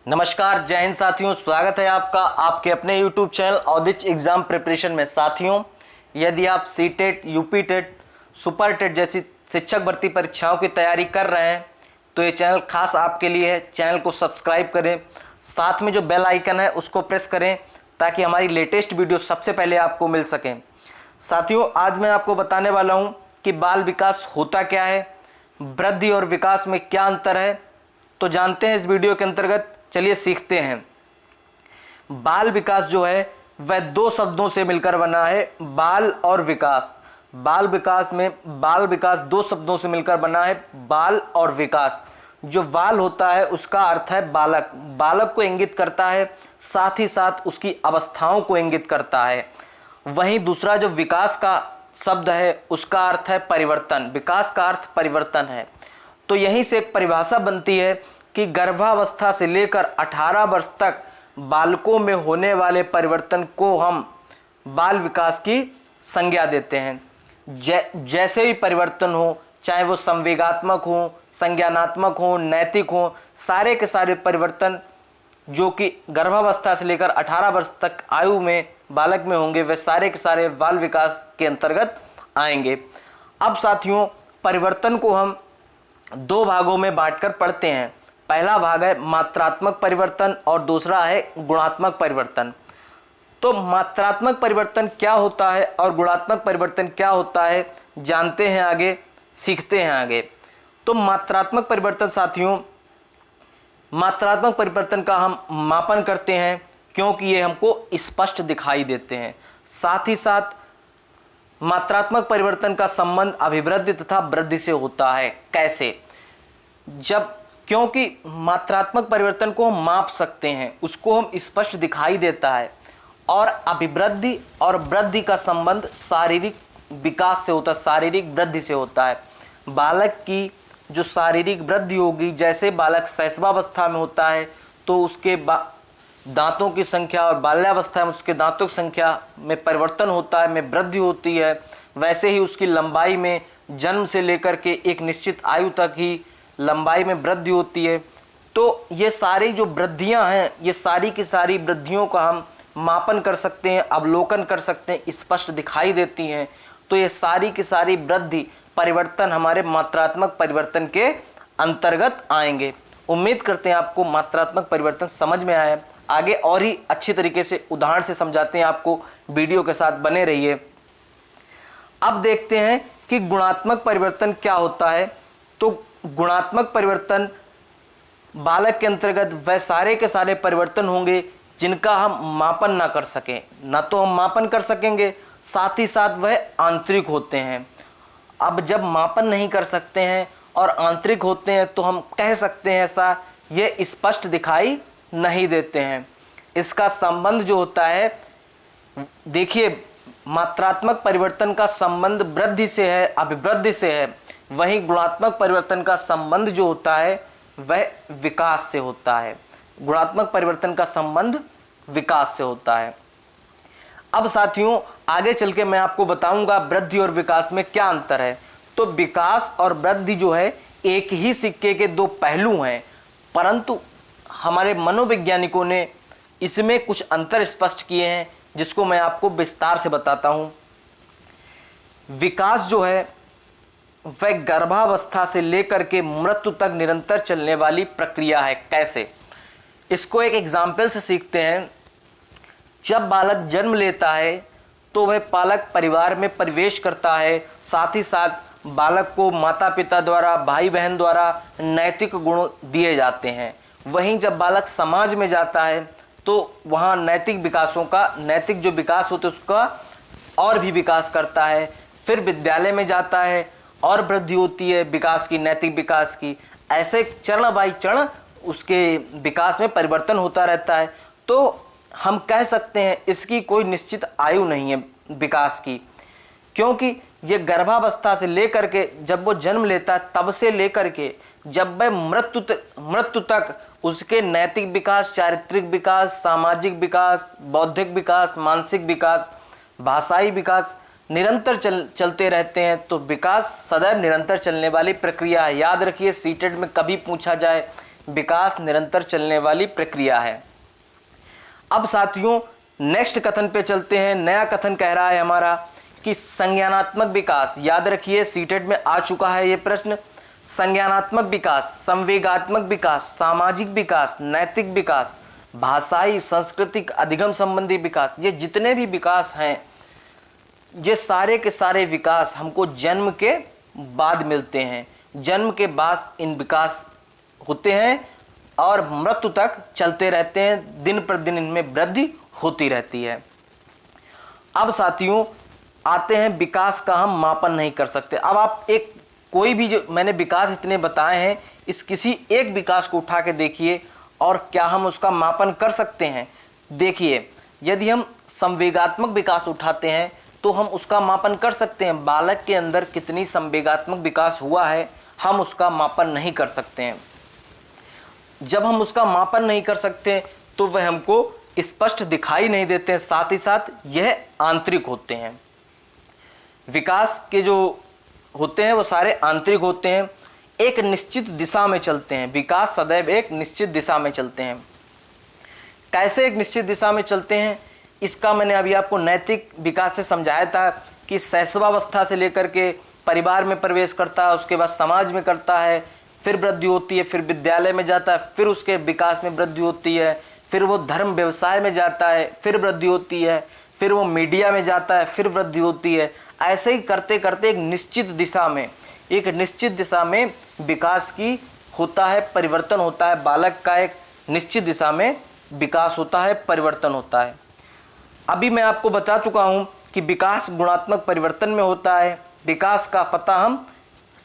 नमस्कार, जय हिंद साथियों। स्वागत है आपका आपके अपने YouTube चैनल ऑदिच एग्जाम प्रिपरेशन में। साथियों, यदि आप CTET, UP TET, super TET जैसी शिक्षक भर्ती परीक्षाओं की तैयारी कर रहे हैं तो ये चैनल खास आपके लिए है। चैनल को सब्सक्राइब करें, साथ में जो बेल आइकन है उसको प्रेस करें ताकि हमारी लेटेस्ट वीडियो सबसे पहले आपको मिल सकें। साथियों, आज मैं आपको बताने वाला हूँ कि बाल विकास होता क्या है, वृद्धि और विकास में क्या अंतर है। तो जानते हैं इस वीडियो के अंतर्गत, चलिए सीखते हैं। बाल विकास जो है वह दो शब्दों से मिलकर बना है, बाल और विकास। बाल विकास में बाल विकास दो शब्दों से मिलकर बना है, बाल और विकास। जो बाल होता है उसका अर्थ है बालक, बालक को इंगित करता है, साथ ही साथ उसकी अवस्थाओं को इंगित करता है। वहीं दूसरा जो विकास का शब्द है उसका अर्थ है परिवर्तन, विकास का अर्थ परिवर्तन है। तो यहीं से एक परिभाषा बनती है कि गर्भावस्था से लेकर 18 वर्ष तक बालकों में होने वाले परिवर्तन को हम बाल विकास की संज्ञा देते हैं। जैसे भी परिवर्तन हो, चाहे वो संवेगात्मक हो, संज्ञानात्मक हो, नैतिक हो, सारे के सारे परिवर्तन जो कि गर्भावस्था से लेकर 18 वर्ष तक आयु में बालक में होंगे, वे सारे के सारे बाल विकास के अंतर्गत आएंगे। अब साथियों, परिवर्तन को हम दो भागों में बांटकर पढ़ते हैं। पहला भाग है मात्रात्मक परिवर्तन और दूसरा है गुणात्मक परिवर्तन। तो मात्रात्मक परिवर्तन क्या होता है और गुणात्मक परिवर्तन क्या होता है, जानते हैं आगे, सीखते हैं आगे। तो मात्रात्मक परिवर्तन साथियों, मात्रात्मक परिवर्तन का हम मापन करते हैं क्योंकि ये हमको स्पष्ट दिखाई देते हैं। साथ ही साथ मात्रात्मक परिवर्तन का संबंध अभिवृद्धि तथा वृद्धि से होता है। कैसे? क्योंकि मात्रात्मक परिवर्तन को हम माप सकते हैं, उसको हम स्पष्ट दिखाई देता है, और अभिवृद्धि और वृद्धि का संबंध शारीरिक विकास से होता है, शारीरिक वृद्धि से होता है। बालक की जो शारीरिक वृद्धि होगी, जैसे बालक शैशवावस्था में होता है तो उसके दांतों की संख्या, और बाल्यावस्था में उसके दांतों की संख्या में परिवर्तन होता है, में वृद्धि होती है। वैसे ही उसकी लंबाई में जन्म से लेकर के एक निश्चित आयु तक ही लंबाई में वृद्धि होती है। तो ये सारी जो वृद्धियां हैं, ये सारी की सारी वृद्धियों का हम मापन कर सकते हैं, अवलोकन कर सकते हैं, स्पष्ट दिखाई देती हैं। तो ये सारी की सारी वृद्धि परिवर्तन हमारे मात्रात्मक परिवर्तन के अंतर्गत आएंगे। उम्मीद करते हैं आपको मात्रात्मक परिवर्तन समझ में आया। आगे और ही अच्छी तरीके से उदाहरण से समझाते हैं आपको, वीडियो के साथ बने रहिए। अब देखते हैं कि गुणात्मक परिवर्तन क्या होता है। तो गुणात्मक परिवर्तन बालक के अंतर्गत वह सारे के सारे परिवर्तन होंगे जिनका हम मापन ना कर सकें, ना तो हम मापन कर सकेंगे, साथ ही साथ वह आंतरिक होते हैं। अब जब मापन नहीं कर सकते हैं और आंतरिक होते हैं तो हम कह सकते हैं ऐसा, ये स्पष्ट दिखाई नहीं देते हैं। इसका संबंध जो होता है, देखिए, मात्रात्मक परिवर्तन का संबंध वृद्धि से है, अभिवृद्धि से है। वहीं गुणात्मक परिवर्तन का संबंध जो होता है वह विकास से होता है। गुणात्मक परिवर्तन का संबंध विकास से होता है। अब साथियों, आगे चल के मैं आपको बताऊंगा वृद्धि और विकास में क्या अंतर है। तो विकास और वृद्धि जो है एक ही सिक्के के दो पहलू हैं, परंतु हमारे मनोवैज्ञानिकों ने इसमें कुछ अंतर स्पष्ट किए हैं, जिसको मैं आपको विस्तार से बताता हूं। विकास जो है वह गर्भावस्था से लेकर के मृत्यु तक निरंतर चलने वाली प्रक्रिया है। कैसे? इसको एक एग्जाम्पल से सीखते हैं। जब बालक जन्म लेता है तो वह पालक परिवार में प्रवेश करता है, साथ ही साथ बालक को माता पिता द्वारा, भाई बहन द्वारा नैतिक गुण दिए जाते हैं। वहीं जब बालक समाज में जाता है तो वहाँ नैतिक जो विकास होता है उसका और भी विकास करता है। फिर विद्यालय में जाता है और वृद्धि होती है विकास की, नैतिक विकास की। ऐसे चरण बाई चरण उसके विकास में परिवर्तन होता रहता है। तो हम कह सकते हैं इसकी कोई निश्चित आयु नहीं है विकास की, क्योंकि ये गर्भावस्था से लेकर के जब वो जन्म लेता है तब से लेकर के जब वह मृत्यु तक उसके नैतिक विकास, चारित्रिक विकास, सामाजिक विकास, बौद्धिक विकास, मानसिक विकास, भाषाई विकास निरंतर चलते रहते हैं। तो विकास सदैव निरंतर चलने वाली प्रक्रिया है। याद रखिए, सीटेट में कभी पूछा जाए विकास निरंतर चलने वाली प्रक्रिया है। अब साथियों नेक्स्ट कथन पे चलते हैं। नया कथन कह रहा है हमारा कि संज्ञानात्मक विकास, याद रखिए सीटेट में आ चुका है ये प्रश्न। संज्ञानात्मक विकास, संवेगात्मक विकास, सामाजिक विकास, नैतिक विकास, भाषाई, सांस्कृतिक, अधिगम संबंधी विकास, ये जितने भी विकास हैं, ये सारे के सारे विकास हमको जन्म के बाद मिलते हैं। जन्म के बाद इन विकास होते हैं और मृत्यु तक चलते रहते हैं। दिन पर दिन इनमें वृद्धि होती रहती है। अब साथियों आते हैं विकास का हम मापन नहीं कर सकते। अब आप एक कोई भी जो मैंने विकास इतने बताए हैं, इस किसी एक विकास को उठा के देखिए और क्या हम उसका मापन कर सकते हैं। देखिए यदि हम संवेगात्मक विकास उठाते हैं तो हम उसका मापन कर सकते हैं। बालक के अंदर कितनी संवेगात्मक विकास हुआ है हम उसका मापन नहीं कर सकते हैं। जब हम उसका मापन नहीं कर सकते तो वह हमको स्पष्ट दिखाई नहीं देते हैं, साथ ही साथ यह आंतरिक होते हैं। विकास के जो होते हैं वो सारे आंतरिक होते हैं, एक निश्चित दिशा में चलते हैं। विकास सदैव एक निश्चित दिशा में चलते हैं। कैसे एक निश्चित दिशा में चलते हैं इसका मैंने अभी आपको नैतिक विकास से समझाया था कि शैशवावस्था से लेकर के परिवार में प्रवेश करता है, उसके बाद समाज में करता है, फिर वृद्धि होती है, फिर विद्यालय में जाता है, फिर उसके विकास में वृद्धि होती है, फिर वो धर्म व्यवसाय में जाता है, फिर वृद्धि होती है, फिर वो मीडिया में जाता है, फिर वृद्धि होती है। ऐसे ही करते करते एक निश्चित दिशा में विकास की होता है, परिवर्तन होता है। बालक का एक निश्चित दिशा में विकास होता है, परिवर्तन होता है। अभी मैं आपको बता चुका हूं कि विकास गुणात्मक परिवर्तन में होता है। विकास का पता हम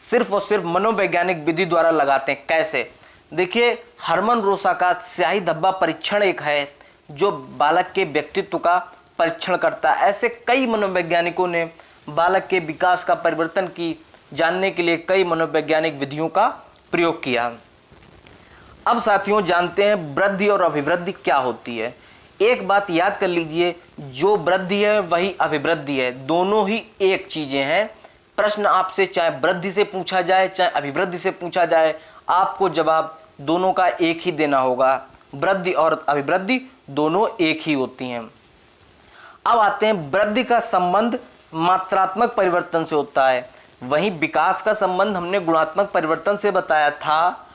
सिर्फ और सिर्फ मनोवैज्ञानिक विधि द्वारा लगाते हैं। कैसे? देखिए हरमन रोसा का स्याही धब्बा परीक्षण एक है जो बालक के व्यक्तित्व का परीक्षण करता है। ऐसे कई मनोवैज्ञानिकों ने बालक के विकास का परिवर्तन की जानने के लिए कई मनोवैज्ञानिक विधियों का प्रयोग किया। अब साथियों जानते हैं वृद्धि और अभिवृद्धि क्या होती है। एक बात याद कर लीजिए, जो वृद्धि है वही अभिवृद्धि है, दोनों ही एक चीजें हैं। प्रश्न आपसे चाहे वृद्धि से पूछा जाए चाहे अभिवृद्धि से पूछा जाए, आपको जवाब दोनों का एक ही देना होगा। वृद्धि और अभिवृद्धि दोनों एक ही होती हैं। अब आते हैं वृद्धि का संबंध मात्रात्मक परिवर्तन से होता है, वहीं विकास का संबंध हमने गुणात्मक परिवर्तन से बताया था,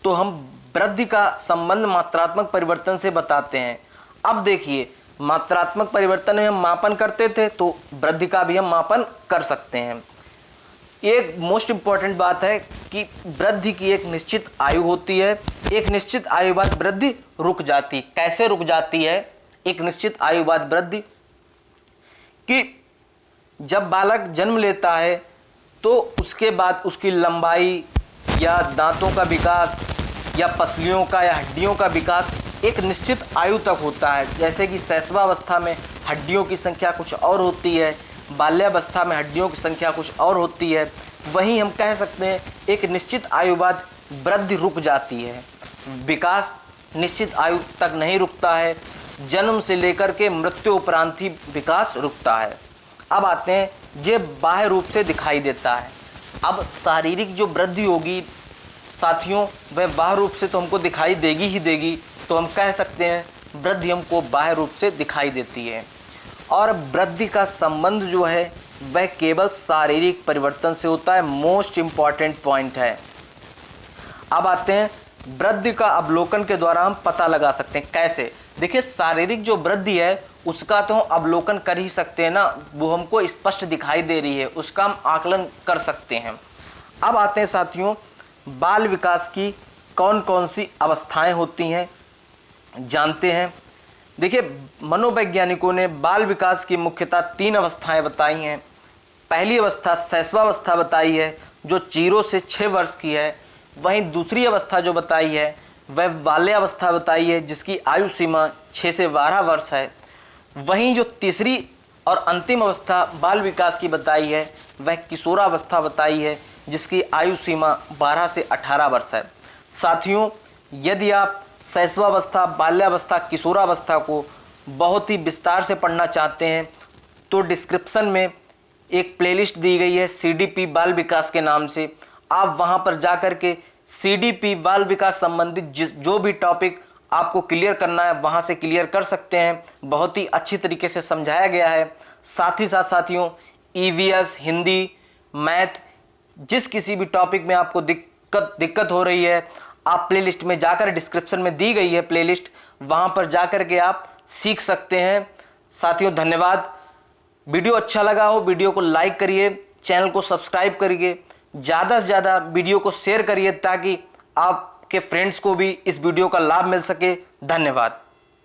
तो हम वृद्धि का संबंध मात्रात्मक परिवर्तन से बताते हैं। अब देखिए मात्रात्मक परिवर्तन में हम मापन करते थे तो वृद्धि का भी हम मापन कर सकते हैं। एक मोस्ट इंपॉर्टेंट बात है कि वृद्धि की एक निश्चित आयु होती है, एक निश्चित आयु बाद वृद्धि रुक जाती। कैसे रुक जाती है एक निश्चित आयु बाद वृद्धि? कि जब बालक जन्म लेता है तो उसके बाद उसकी लंबाई या दांतों का विकास या पसलियों का या हड्डियों का विकास एक निश्चित आयु तक होता है। जैसे कि शैशवावस्था में हड्डियों की संख्या कुछ और होती है, बाल्यावस्था में हड्डियों की संख्या कुछ और होती है। वहीं हम कह सकते हैं एक निश्चित आयु बाद वृद्धि रुक जाती है। विकास निश्चित आयु तक नहीं रुकता है, जन्म से लेकर के मृत्यु उपरांत ही विकास रुकता है। अब आते हैं ये बाह्य रूप से दिखाई देता है। अब शारीरिक जो वृद्धि होगी साथियों वह बाह्य रूप से तो हमको दिखाई देगी ही देगी, तो हम कह सकते हैं वृद्धि हमको बाह्य रूप से दिखाई देती है। और वृद्धि का संबंध जो है वह केवल शारीरिक परिवर्तन से होता है। मोस्ट इंपॉर्टेंट पॉइंट है। अब आते हैं वृद्धि का अवलोकन के द्वारा हम पता लगा सकते हैं। कैसे? देखिए शारीरिक जो वृद्धि है उसका तो हम अवलोकन कर ही सकते हैं ना, वो हमको स्पष्ट दिखाई दे रही है, उसका हम आकलन कर सकते हैं। अब आते हैं साथियों बाल विकास की कौन कौन सी अवस्थाएं होती हैं जानते हैं। देखिए मनोवैज्ञानिकों ने बाल विकास की मुख्यतः 3 अवस्थाएं बताई हैं। पहली अवस्था शैशवावस्था बताई है जो 0 से 6 वर्ष की है। वहीं दूसरी अवस्था जो बताई है वह बाल्यावस्था बताई है जिसकी आयु सीमा 6 से 12 वर्ष है। वहीं जो तीसरी और अंतिम अवस्था बाल विकास की बताई है वह किशोरावस्था बताई है जिसकी आयु सीमा 12 से 18 वर्ष है। साथियों यदि आप शैशवावस्था, बाल्यावस्था, किशोरावस्था को बहुत ही विस्तार से पढ़ना चाहते हैं तो डिस्क्रिप्शन में एक प्लेलिस्ट दी गई है CDP बाल विकास के नाम से। आप वहां पर जाकर के CDP बाल विकास संबंधित जो भी टॉपिक आपको क्लियर करना है वहां से क्लियर कर सकते हैं। बहुत ही अच्छी तरीके से समझाया गया है। साथ ही साथ साथियों EVS, हिंदी, मैथ, जिस किसी भी टॉपिक में आपको दिक्कत हो रही है, आप प्लेलिस्ट में जाकर, डिस्क्रिप्शन में दी गई है प्लेलिस्ट, वहां पर जाकर के आप सीख सकते हैं। साथियों धन्यवाद। वीडियो अच्छा लगा हो वीडियो को लाइक करिए, चैनल को सब्सक्राइब करिए, ज़्यादा से ज़्यादा वीडियो को शेयर करिए ताकि आपके फ्रेंड्स को भी इस वीडियो का लाभ मिल सके। धन्यवाद।